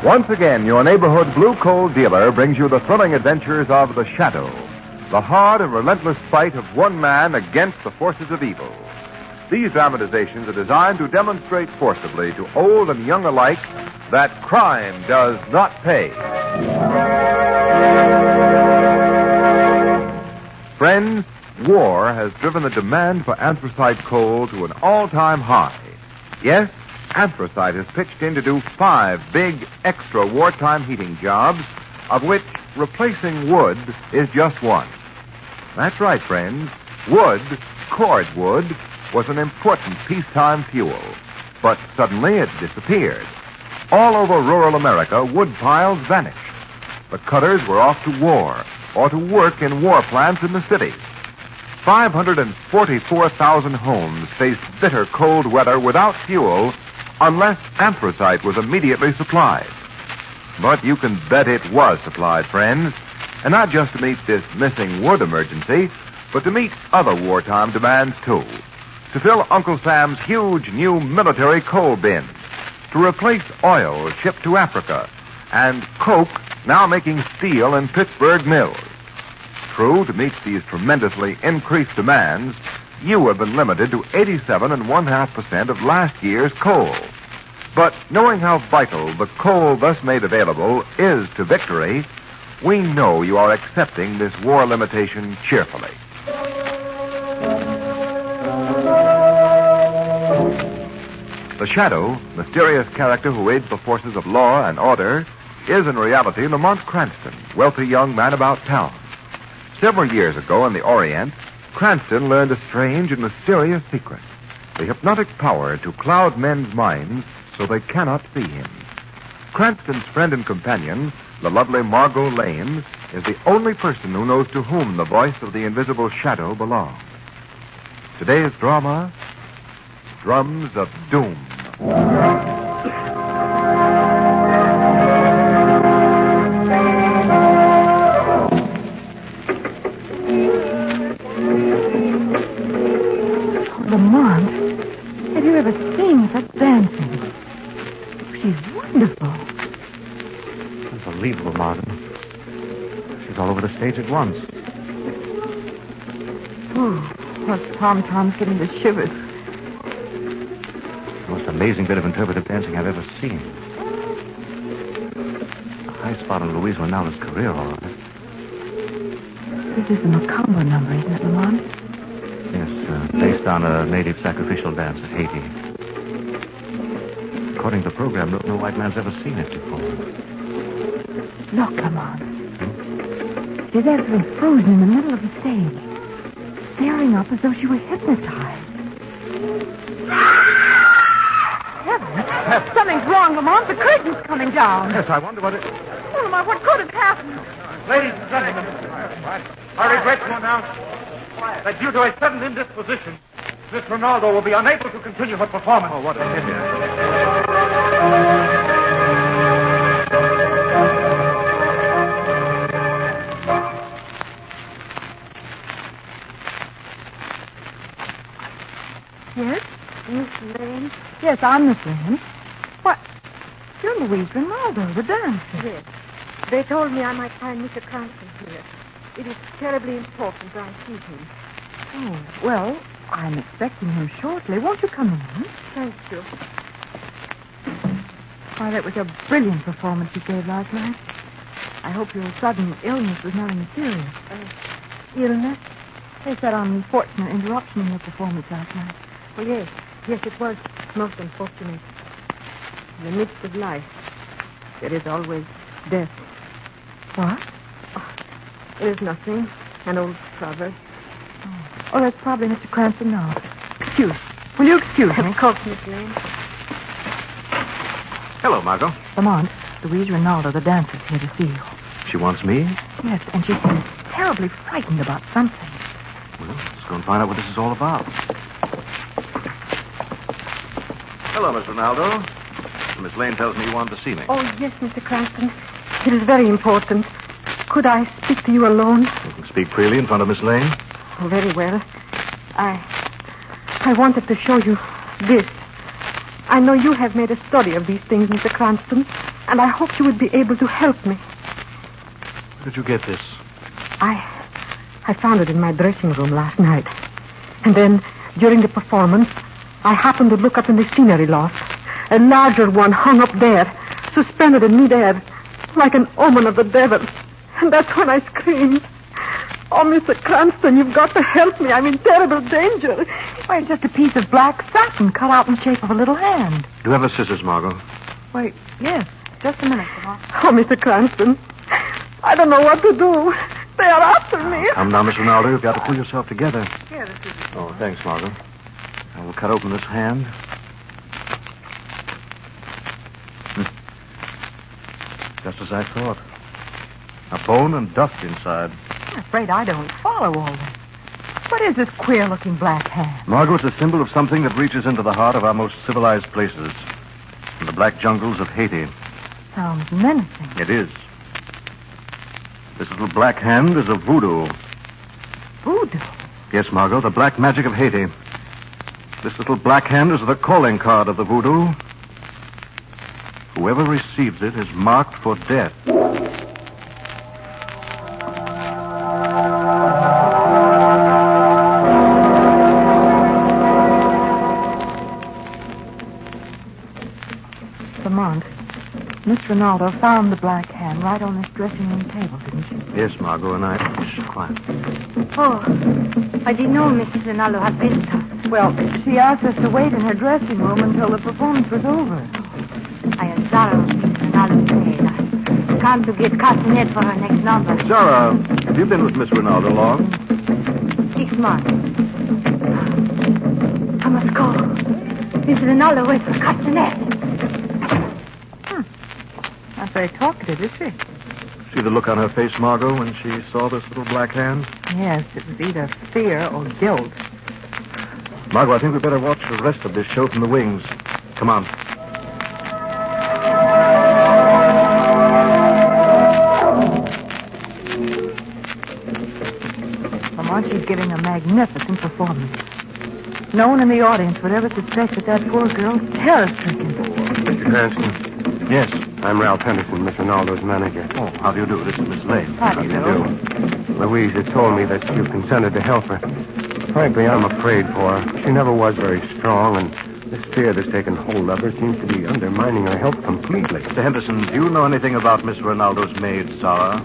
Once again, your neighborhood blue coal dealer brings you the thrilling adventures of The Shadow, the hard and relentless fight of one man against the forces of evil. These dramatizations are designed to demonstrate forcibly to old and young alike that crime does not pay. Friends, war has driven the demand for anthracite coal to an all-time high. Yes, anthracite is pitched in to do 5 big extra wartime heating jobs, of which replacing wood is just one. That's right, friends. Wood, cordwood, was an important peacetime fuel. But suddenly it disappeared. All over rural America, wood piles vanished. The cutters were off to war or to work in war plants in the cities. 544,000 homes faced bitter cold weather without fuel unless anthracite was immediately supplied. But you can bet it was supplied, friends. And not just to meet this missing wood emergency, but to meet other wartime demands, too. To fill Uncle Sam's huge new military coal bins. To replace oil shipped to Africa. And coke now making steel in Pittsburgh mills. True, to meet these tremendously increased demands, you have been limited to 87.5% of last year's coal. But knowing how vital the coal thus made available is to victory, we know you are accepting this war limitation cheerfully. The Shadow, mysterious character who aids the forces of law and order, is in reality Lamont Cranston, wealthy young man about town. Several years ago in the Orient, Cranston learned a strange and mysterious secret, the hypnotic power to cloud men's minds so they cannot see him. Cranston's friend and companion, the lovely Margot Lane, is the only person who knows to whom the voice of the invisible Shadow belongs. Today's drama, Drums of Doom. Lamont, have you ever seen such dancing? She's wonderful. Unbelievable, Martin. She's all over the stage at once. Oh, those tom-toms getting the shivers. The most amazing bit of interpretive dancing I've ever seen. A high spot in Louise Rinaldo's career, all right. This is the Macumba number, isn't it, Lamont? Yes, based on a native sacrificial dance of Haiti. According to the program, no white man's ever seen it before. Look, Lamont. She's actually frozen in the middle of the stage, staring up as though she were hypnotized. Heavens! Something's wrong, Lamont. The curtain's coming down. Yes, I wonder what it... Oh, Lamont, what could have happened? Ladies and gentlemen, I regret to announce that due to a sudden indisposition, Miss Rinaldo will be unable to continue her performance. Oh, what a pity. Yes? Miss Lane? Yes, I'm Miss Lane. What? You're Louise Rinaldo, the dancer. Yes. They told me I might find Mr. Cranston here. It is terribly important I see him. Oh, well, I'm expecting him shortly. Won't you come in? Thank you. Why, that was a brilliant performance you gave last night. I hope your sudden illness was nothing serious. Illness? They said unfortunate interruption in your performance last night. Oh, yes. Yes, it was most unfortunate. In the midst of life, there is always death. What? Oh, it is nothing. An old proverb. Oh, that's probably Mr. Cranston now. Excuse. Will you excuse me? Of course, Miss Lane. Hello, Margot. Lamont, Louise Rinaldo, the dancer's here to see you. She wants me? Yes, and she seems terribly frightened about something. Well, let's go and find out what this is all about. Hello, Miss Rinaldo. Miss Lane tells me you wanted to see me. Oh, yes, Mr. Cranston. It is very important. Could I speak to you alone? You can speak freely in front of Miss Lane. Oh, very well. I wanted to show you this. I know you have made a study of these things, Mr. Cranston, and I hope you would be able to help me. Where did you get this? I found it in my dressing room last night. And then, during the performance, I happened to look up in the scenery loft. A larger one hung up there, suspended in midair, like an omen of the devil. And that's when I screamed. Oh, Mr. Cranston, you've got to help me. I'm in terrible danger. Why, it's just a piece of black satin cut out in the shape of a little hand. Do you have the scissors, Margot? Wait, yes. Just a minute, Lamont. Oh, Mr. Cranston, I don't know what to do. They are after me. Come now, Miss Ronaldo. You've got to pull yourself together. Here, this is... Oh, thanks, Margot. I will cut open this hand. Just as I thought. A bone and dust inside. I'm afraid I don't follow all that. What is this queer-looking black hand? Margot, it's a symbol of something that reaches into the heart of our most civilized places. In the black jungles of Haiti. Sounds menacing. It is. This little black hand is a voodoo. Voodoo? Yes, Margot, the black magic of Haiti. This little black hand is the calling card of the voodoo. Whoever receives it is marked for death. Lamont, Miss Ronaldo found the black hand right on this dressing room table, didn't she? Yes, Margot, and I... Shh, quiet. Oh, I didn't know Mrs. Ronaldo had visitors. Well, she asked us to wait in her dressing room until the performance was over. I am sorry, Mrs. Ronaldo said. I come to get castanet for her next number. Sarah, have you been with Miss Ronaldo long? 6 months. I must go. Mrs. Ronaldo waits for castanet. Not very talkative, is she? See the look on her face, Margot, when she saw this little black hand? Yes, it was either fear or guilt. Margot, I think we'd better watch the rest of this show from the wings. Come on. Lamont, she's giving a magnificent performance. No one in the audience would ever suspect that that poor girl's terror-stricken. Mr. Cranston. Yes. I'm Ralph Henderson, Miss Ronaldo's manager. Oh, how do you do? This is Miss Lane. How do you do? Louise has told me that you consented to help her. Frankly, I'm afraid for her. She never was very strong, and this fear that's taken hold of her seems to be undermining her health completely. Mr. Henderson, do you know anything about Miss Ronaldo's maid, Sarah?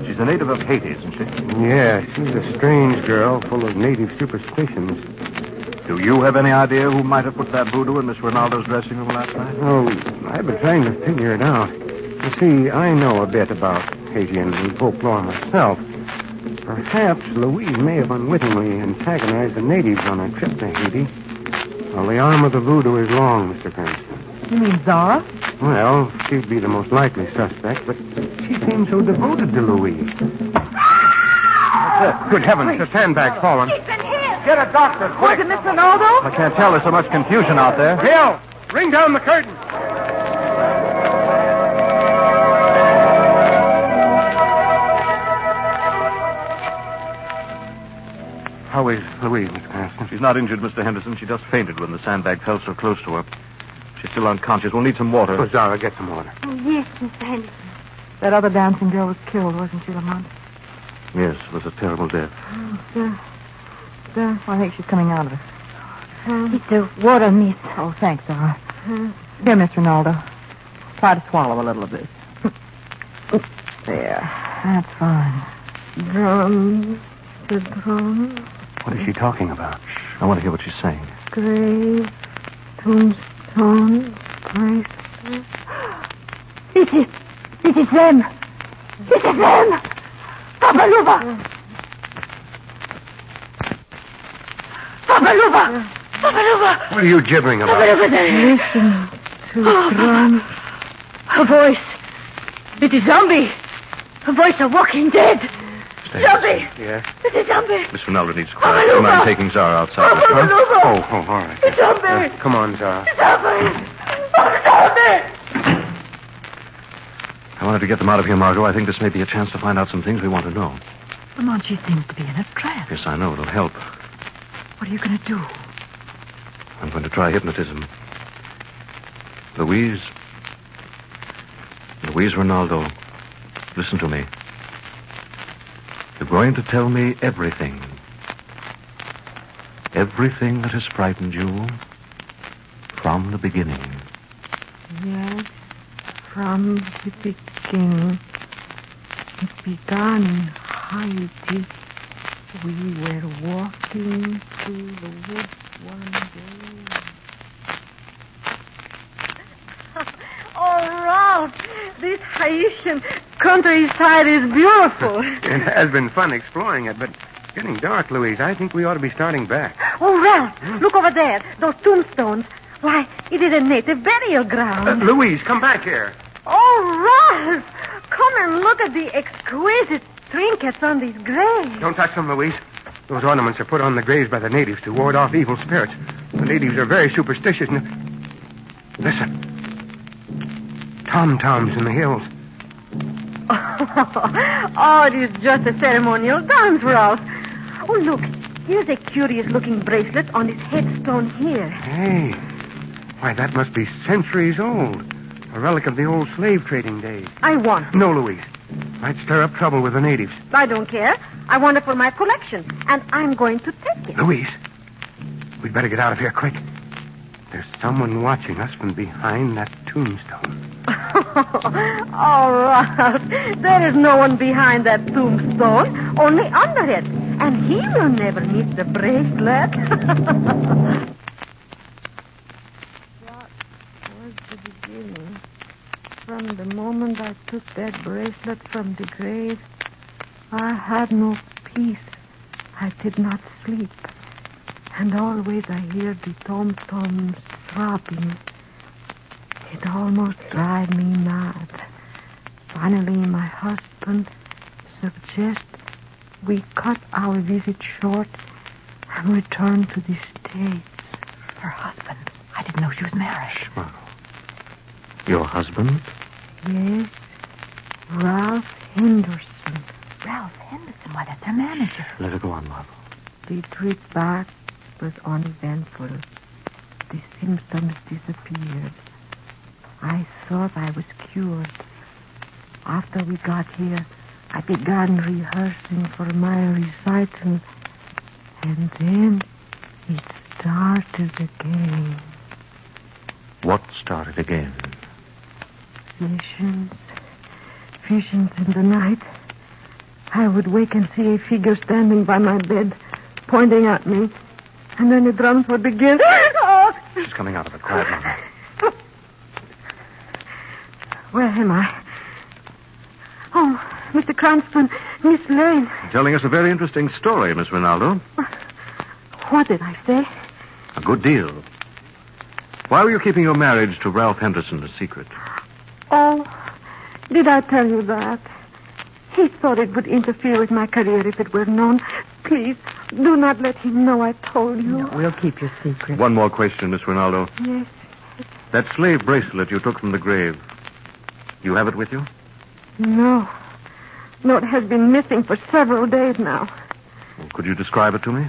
She's a native of Haiti, isn't she? Yeah, she's a strange girl, full of native superstitions. Do you have any idea who might have put that voodoo in Miss Ronaldo's dressing room last night? Oh, I've been trying to figure it out. You see, I know a bit about Haitian folklore myself. Perhaps Louise may have unwittingly antagonized the natives on her trip to Haiti. Well, the arm of the voodoo is long, Mr. Cranston. You mean Zara? Well, she'd be the most likely suspect, but she seems so devoted to Louise. Good heavens, the sandbag's fallen. He's been hit. Get a doctor, Was quick. it Miss Ronaldo? I can't tell. There's so much confusion out there. Bill, ring down the curtain. How is Louise, Miss Cranston? She's not injured, Mr. Henderson. She just fainted when the sandbag fell so close to her. She's still unconscious. We'll need some water. Oh, Zara, get some water. Oh, yes, Mr. Henderson. That other dancing girl was killed, wasn't she, Lamont? Yes, it was a terrible death. Well, I think she's coming out of it. It's the water, miss. Oh, thanks, Zara. Here, Miss Ronaldo. Try to swallow a little of this. There. That's fine. Drum, the drum, What is she talking about? I want to hear what she's saying. grave, tombstone, bracelet. It is them. It is them. Papaluva. Papaluva. Papaluva. What are you gibbering about? Papaluva there. Listen to drum. A voice. It is zombie. A voice of walking dead. Zombie. Yes? It is zombie. Miss Ronaldo needs quiet. Come on, taking Zara outside. Papaluva. Oh, all right. It's zombie. Come on, Zara. Zombie. Oh, zombie. I wanted to get them out of here, Margot. I think this may be a chance to find out some things we want to know. Lamont, she seems to be in a trance. Yes, I know. It'll help. What are you going to do? going to try hypnotism. Louise Ronaldo, listen to me. You're going to tell me everything. Everything that has frightened you from the beginning. Yes, from the beginning. It began in Haiti. We were walking through the woods one day. Oh, Ralph, this Haitian countryside is beautiful. It has been fun exploring it, but it's getting dark, Louise. I think we ought to be starting back. Oh, Ralph, look over there. Those tombstones. Why, it is a native burial ground. Louise, come back here. Oh, Ralph, come and look at the exquisite trinkets on these graves. Don't touch them, Louise. Those ornaments are put on the graves by the natives to ward off evil spirits. The natives are very superstitious. Listen. Tom-toms in the hills. Oh, it is just a ceremonial dance, Ralph. Oh, look. Here's a curious-looking bracelet on this headstone here. Hey. Why, that must be centuries old. A relic of the old slave trading days. I want. No, Louise. Might stir up trouble with the natives. I don't care. I want it for my collection, and I'm going to take it. Louise, we'd better get out of here quick. There's someone watching us from behind that tombstone. Oh, Ralph, there is no one behind that tombstone, only under it. And he will never miss the bracelet. That was the beginning. From the moment I took that bracelet from the grave, I had no peace. I did not sleep. And always I hear the tom-toms throbbing. It almost drives me mad. Finally, my husband suggests we cut our visit short and return to the States. Her husband. I didn't know she was married. Well, your husband? Yes, Ralph Henderson. Ralph Henderson. Why, that's her manager. Let her go on, Margot. The trip back was uneventful. The symptoms disappeared. I thought I was cured. After we got here, I began rehearsing for my recital. And then it started again. What started again? Visions in the night. I would wake and see a figure standing by my bed, pointing at me. And then the drums would begin. Oh! She's coming out of it. Quiet, Margot. Where am I? Oh, Mr. Cranston, Miss Lane. You're telling us a very interesting story, Miss Ronaldo. What did I say? A good deal. Why were you keeping your marriage to Ralph Henderson a secret? Oh, did I tell you that? He thought it would interfere with my career if it were known. Please, do not let him know I told you. No, we'll keep your secret. One more question, Miss Ronaldo. Yes. That slave bracelet you took from the grave, you have it with you? No. No, it has been missing for several days now. Well, could you describe it to me?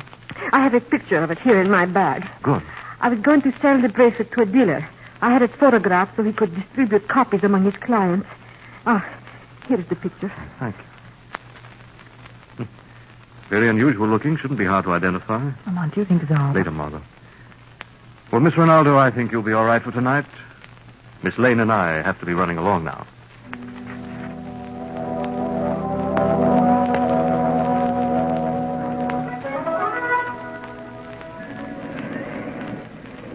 I have a picture of it here in my bag. Good. I was going to sell the bracelet to a dealer. I had it photographed so he could distribute copies among his clients. Here's the picture. Thank you. Very unusual looking. Shouldn't be hard to identify. Lamont, do you think it's all right? Later, Margot. Well, Miss Ronaldo, I think you'll be all right for tonight. Miss Lane and I have to be running along now.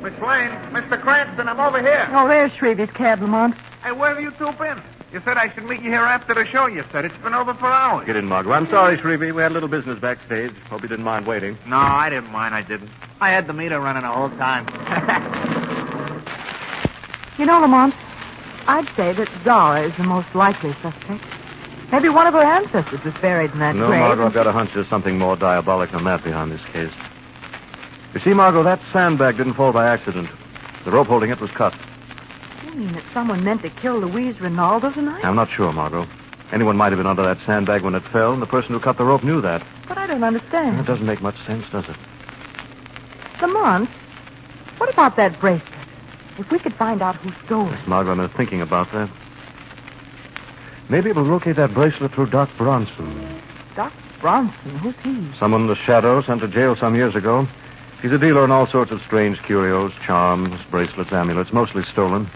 Miss Lane, Mr. Cranston, I'm over here. Oh, there's Shreve's cab, Lamont. Hey, where have you two been? You said I should meet you here after the show, you said. It's been over for hours. Get in, Margot. I'm sorry, Shrevey. We had a little business backstage. Hope you didn't mind waiting. No, I didn't mind. I didn't. I had the meter running the whole time. You know, Lamont, I'd say that Zara is the most likely suspect. Maybe one of her ancestors is buried in that No, grave. Margot, I've got a hunch there's something more diabolic than that behind this case. You see, Margot, that sandbag didn't fall by accident. The rope holding it was cut. You mean that someone meant to kill Louise Ronaldo tonight? I'm not sure, Margot. Anyone might have been under that sandbag when it fell, and the person who cut the rope knew that. But I don't understand. That doesn't make much sense, does it? Lamont, What about that bracelet? If we could find out who stole it. Miss Margot, I'm thinking about that. Maybe we'll locate that bracelet through Doc Bronson. Doc Bronson? Who's he? Someone the Shadow sent to jail some years ago. He's a dealer in all sorts of strange curios, charms, bracelets, amulets, mostly stolen.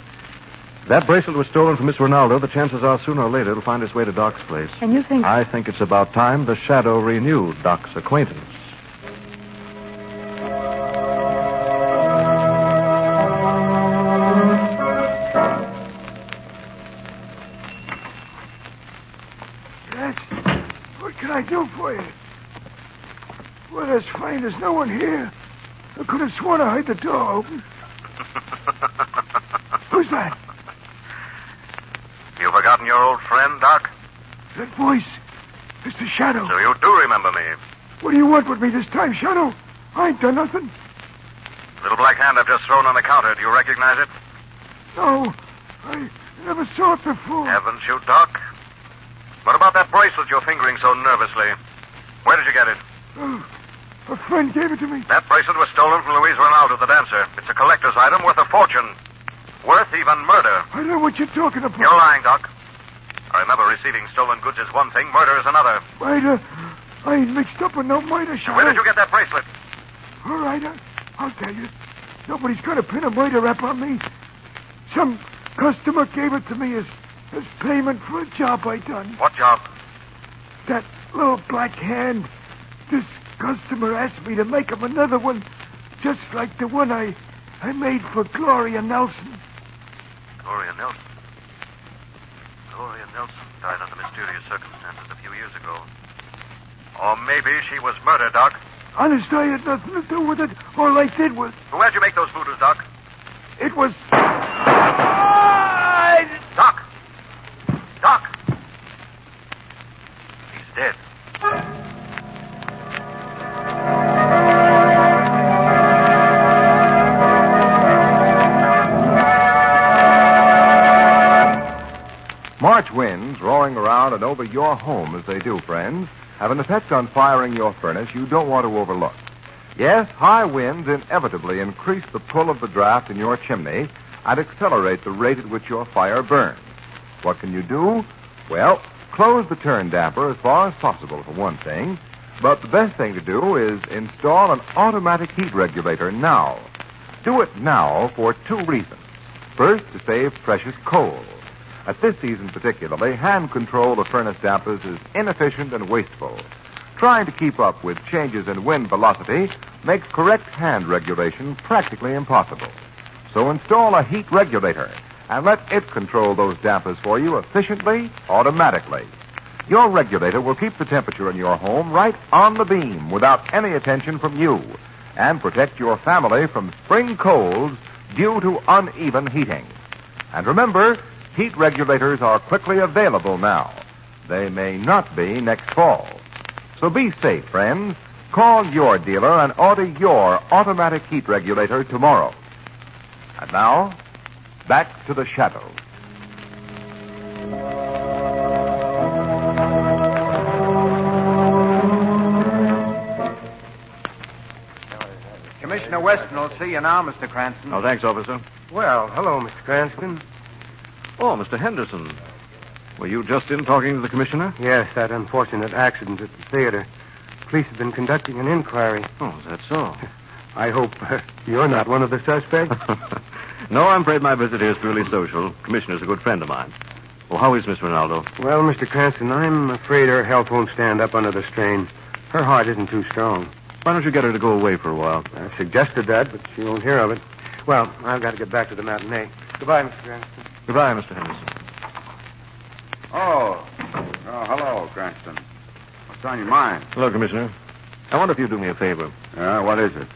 If that bracelet was stolen from Miss Ronaldo, the chances are sooner or later it'll find its way to Doc's place. And you think... I think it's about time the Shadow renewed Doc's acquaintance. Yes? What can I do for you? Well, that's fine. There's no one here. I could have sworn I heard the door open. Who's that? You forgotten your old friend, Doc? That voice. It's the Shadow. So you do remember me. What do you want with me this time, Shadow? I ain't done nothing. Little black hand I've just thrown on the counter. Do you recognize it? No, I never saw it before. Haven't you, Doc? What about that bracelet you're fingering so nervously? Where did you get it? Oh, a friend gave it to me. That bracelet was stolen from Louise Ronaldo, the dancer. It's a collector's item worth a fortune. Worth even murder. I don't know what you're talking about. You're lying, Doc. I remember receiving stolen goods is one thing, murder is another. Murder? I ain't mixed up in no murder, Shadow. Where did you get that bracelet? All right, I'll tell you. Nobody's going to pin a murder rap on me. Some customer gave it to me as payment for a job I done. What job? That little black hand. This customer asked me to make him another one, just like the one I made for Gloria Nelson. Gloria Nelson? Gloria Nelson died under mysterious circumstances a few years ago. Or maybe she was murdered, Doc. Honest, I had nothing to do with it. All I did was... Who had you make those voodoos, Doc? It was... Doc! Doc! He's dead. March winds roaring around and over your home as they do, friends, have an effect on firing your furnace you don't want to overlook. Yes, high winds inevitably increase the pull of the draft in your chimney and accelerate the rate at which your fire burns. What can you do? Well, close the turn damper as far as possible, for one thing. But the best thing to do is install an automatic heat regulator now. Do it now for two reasons. First, to save precious coal. At this season particularly, hand control of furnace dampers is inefficient and wasteful. Trying to keep up with changes in wind velocity makes correct hand regulation practically impossible. So install a heat regulator and let it control those dampers for you efficiently, automatically. Your regulator will keep the temperature in your home right on the beam without any attention from you and protect your family from spring colds due to uneven heating. And remember, heat regulators are quickly available now. They may not be next fall. So be safe, friends. Call your dealer and order your automatic heat regulator tomorrow. And now, back to the Shadow. Commissioner Weston will see you now, Mr. Cranston. Oh, thanks, officer. Well, hello, Mr. Cranston. Oh, Mr. Henderson. Were you just in talking to the commissioner? Yes, that unfortunate accident at the theater. Police have been conducting an inquiry. Oh, is that so? I hope you're not one of the suspects. No, I'm afraid my visit here is purely social. Commissioner's a good friend of mine. Oh, how is Miss Ronaldo? Well, Mr. Cranston, I'm afraid her health won't stand up under the strain. Her heart isn't too strong. Why don't you get her to go away for a while? I've suggested that, but she won't hear of it. Well, I've got to get back to the matinee. Goodbye, Mr. Cranston. Goodbye, Mr. Henderson. Oh, hello, Cranston. What's on your mind? Hello, Commissioner. I wonder if you'd do me a favor. What is it?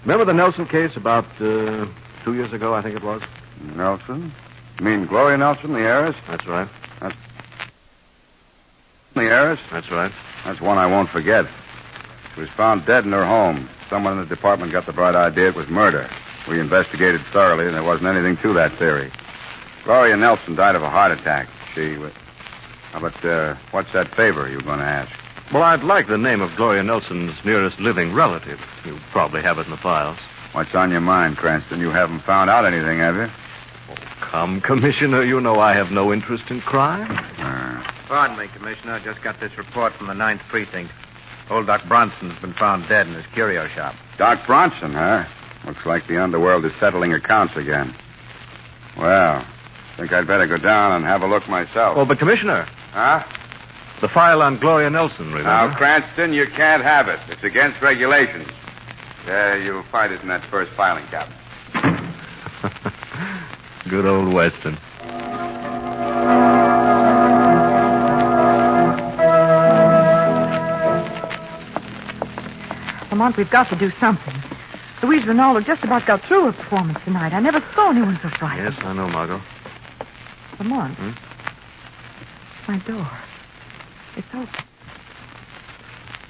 Remember the Nelson case about 2 years ago, I think it was? Nelson? You mean Gloria Nelson, the heiress? That's right. The heiress? That's right. That's one I won't forget. She was found dead in her home. Someone in the department got the bright idea it was murder. We investigated thoroughly, and there wasn't anything to that theory. Gloria Nelson died of a heart attack. But what's that favor you were going to ask? Well, I'd like the name of Gloria Nelson's nearest living relative. You probably have it in the files. What's on your mind, Cranston? You haven't found out anything, have you? Come, Commissioner, you know I have no interest in crime. Pardon me, Commissioner. I just got this report from the 9th Precinct. Old Doc Bronson's been found dead in his curio shop. Doc Bronson, huh? Looks like the underworld is settling accounts again. Well, think I'd better go down and have a look myself. Oh, but Commissioner. Huh? The file on Gloria Nelson, remember? Now, Cranston, you can't have it. It's against regulations. You'll find it in that first filing cabinet. Good old Weston. Lamont, we've got to do something. Louise Rinaldo just about got through her performance tonight. I never saw anyone so frightened. Yes, I know, Margot. Lamont. My door. It's open.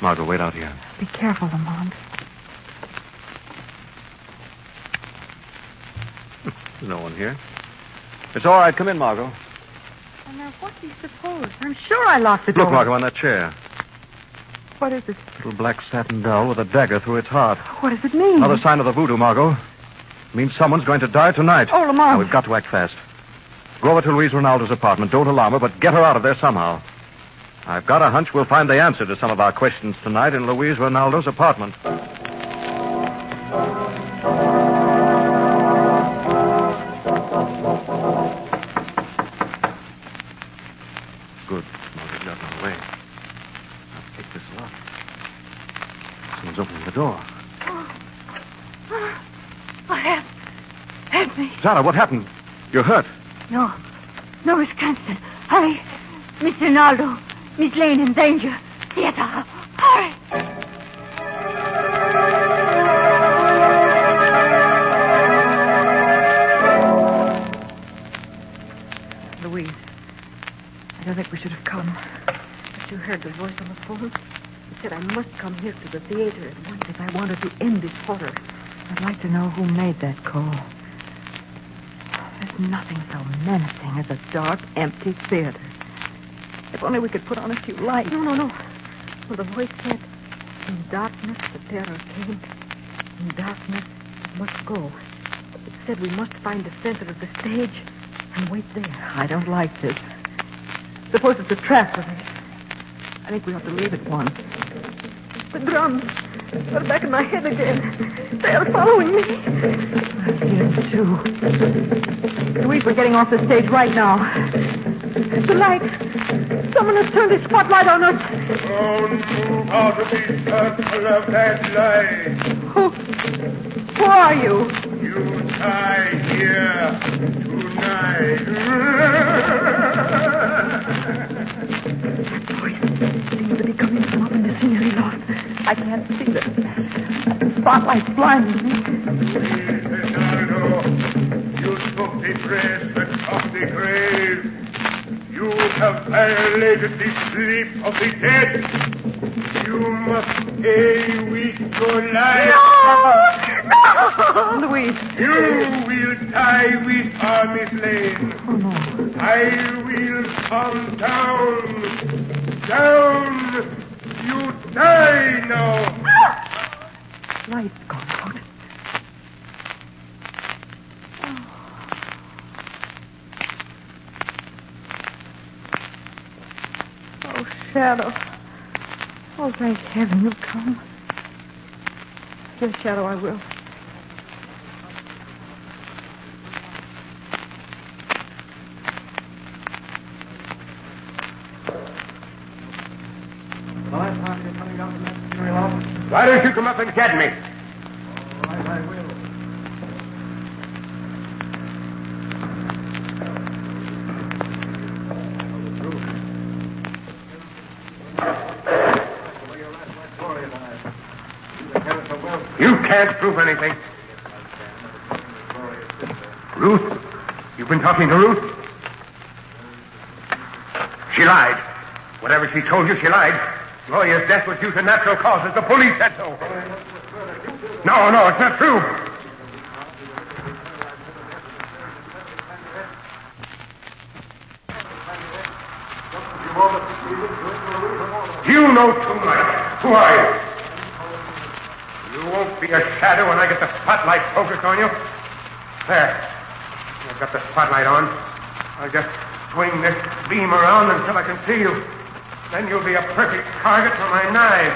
Margot, wait out here. Be careful, Lamont. There's no one here. It's all right. Come in, Margot. Well, now, what do you suppose? I'm sure I locked the door. Look, Margot, on that chair. What is it? Little black satin doll with a dagger through its heart. What does it mean? Another sign of the voodoo, Margot. It means someone's going to die tonight. Oh, Lamont. Now, we've got to act fast. Go over to Louise Rinaldo's apartment. Don't alarm her, but get her out of there somehow. I've got a hunch we'll find the answer to some of our questions tonight in Louise Rinaldo's apartment. Good. Margaret got no way. Now take this lock. Someone's opening the door. Help me. Zara, what happened? You're hurt. No, Miss Cranston. Hurry. Miss Rinaldo. Miss Lane in danger. Theater. Hurry. Louise, I don't think we should have come. But you heard the voice on the phone. It said I must come here to the theater at once if I wanted to end this horror. I'd like to know who made that call. There's nothing so menacing as a dark, empty theater. If only we could put on a few lights. No. Well, the voice said, in darkness the terror came. In darkness it must go. It said we must find the center of the stage and wait there. I don't like this. Suppose it's a trap for me. I think we ought to leave at once. The drums are back in my head again. They are following me. I hear them, too. Louise, we're getting off the stage right now. The light. Someone has turned his spotlight on us. Don't move out of the circle of that light. Who are you? You die here tonight. That voice seems to be coming from up in the scenery loft. I can't see the spotlight's blinding me. Leonardo, you took the dress of the grave. You have violated the sleep of the dead. You must pay with your life. No! Louise. You will die with her, Miss Lane. Oh, no. I will come down. Down. You die now. Light's gone out. Oh, Shadow. Oh, thank heaven you've come. Yes, Shadow, I will. Why don't you come up and get me? All right, I will. You can't prove anything. Ruth? You've been talking to Ruth? She lied. Whatever she told you, she lied. Gloria's death was due to natural causes. The police said so. No, it's not true. You know too much. Who are you? You won't be be a shadow when I get the spotlight focused on you. There. I've got the spotlight on. I'll just swing this beam around until I can see you. Then you'll be a perfect target for my knife.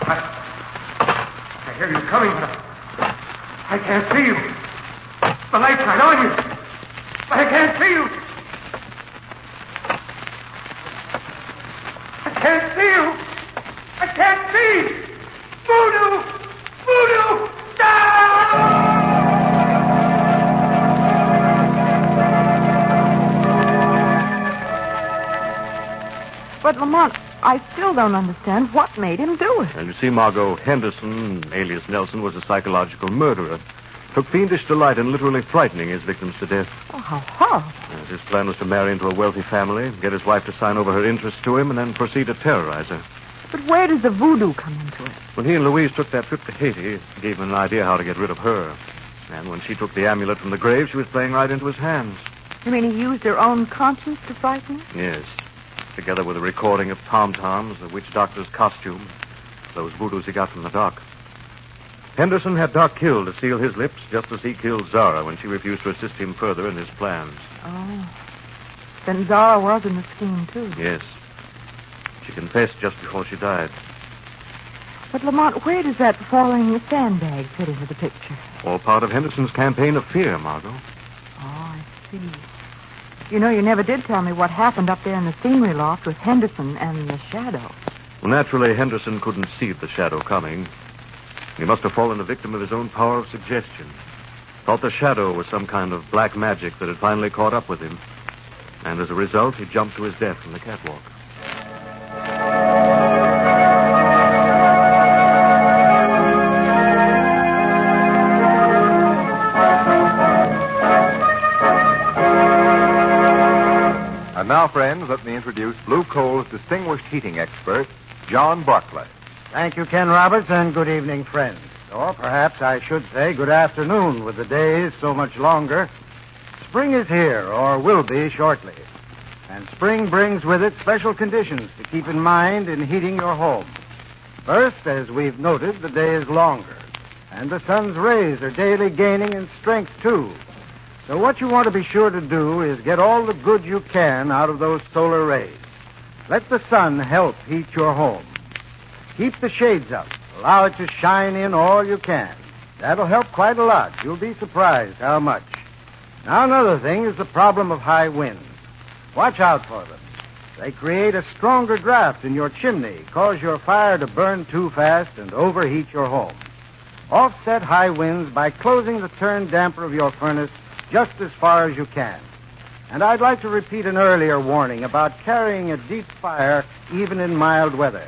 I hear you coming, but I can't see you. The light's right on you, but I can't see you. I can't see you. I can't see. Voodoo! Voodoo! Ah! But, Lamont, I still don't understand what made him do it. And you see, Margot, Henderson, alias Nelson, was a psychological murderer. Took fiendish delight in literally frightening his victims to death. Oh, how horrible. Yes, his plan was to marry into a wealthy family, get his wife to sign over her interests to him, and then proceed to terrorize her. But where does the voodoo come into it? When he and Louise took that trip to Haiti, it gave him an idea how to get rid of her. And when she took the amulet from the grave, she was playing right into his hands. You mean he used her own conscience to frighten her? Yes. Together with a recording of tom-toms, the witch doctor's costume, those voodoos he got from the doc. Henderson had Doc killed to seal his lips, just as he killed Zara when she refused to assist him further in his plans. Oh. Then Zara was in the scheme, too. Yes. She confessed just before she died. But, Lamont, where does that falling sandbag fit into the picture? All part of Henderson's campaign of fear, Margot. Oh, I see. You know, you never did tell me what happened up there in the scenery loft with Henderson and the shadow. Well, naturally, Henderson couldn't see the shadow coming. He must have fallen a victim of his own power of suggestion. Thought the shadow was some kind of black magic that had finally caught up with him. And as a result, he jumped to his death from the catwalk. And now, friends, let me introduce Blue Coal's distinguished heating expert, John Barclay. Thank you, Ken Roberts, and good evening, friends. Or perhaps I should say good afternoon, with the days so much longer. Spring is here, or will be shortly. And spring brings with it special conditions to keep in mind in heating your home. First, as we've noted, the day is longer. And the sun's rays are daily gaining in strength, too. So what you want to be sure to do is get all the good you can out of those solar rays. Let the sun help heat your home. Keep the shades up. Allow it to shine in all you can. That'll help quite a lot. You'll be surprised how much. Now, another thing is the problem of high winds. Watch out for them. They create a stronger draft in your chimney, cause your fire to burn too fast and overheat your home. Offset high winds by closing the turn damper of your furnace just as far as you can. And I'd like to repeat an earlier warning about carrying a deep fire even in mild weather.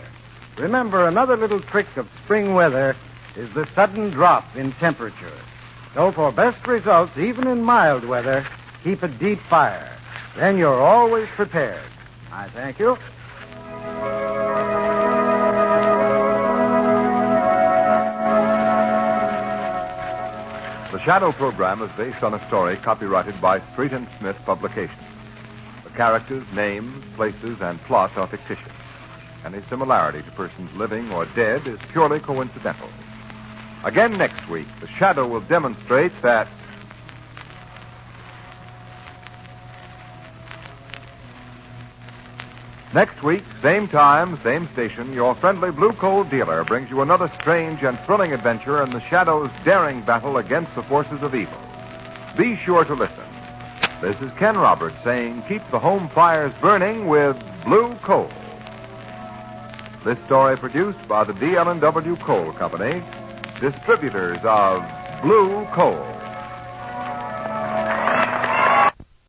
Remember, another little trick of spring weather is the sudden drop in temperature. So for best results, even in mild weather, keep a deep fire. Then you're always prepared. I thank you. The Shadow program is based on a story copyrighted by Street and Smith Publications. The characters, names, places, and plot are fictitious. Any similarity to persons living or dead is purely coincidental. Again next week, The Shadow will demonstrate that next week, same time, same station, your friendly Blue Coal dealer brings you another strange and thrilling adventure in the Shadow's daring battle against the forces of evil. Be sure to listen. This is Ken Roberts saying keep the home fires burning with Blue Coal. This story produced by the D.L.N.W. Coal Company, distributors of Blue Coal.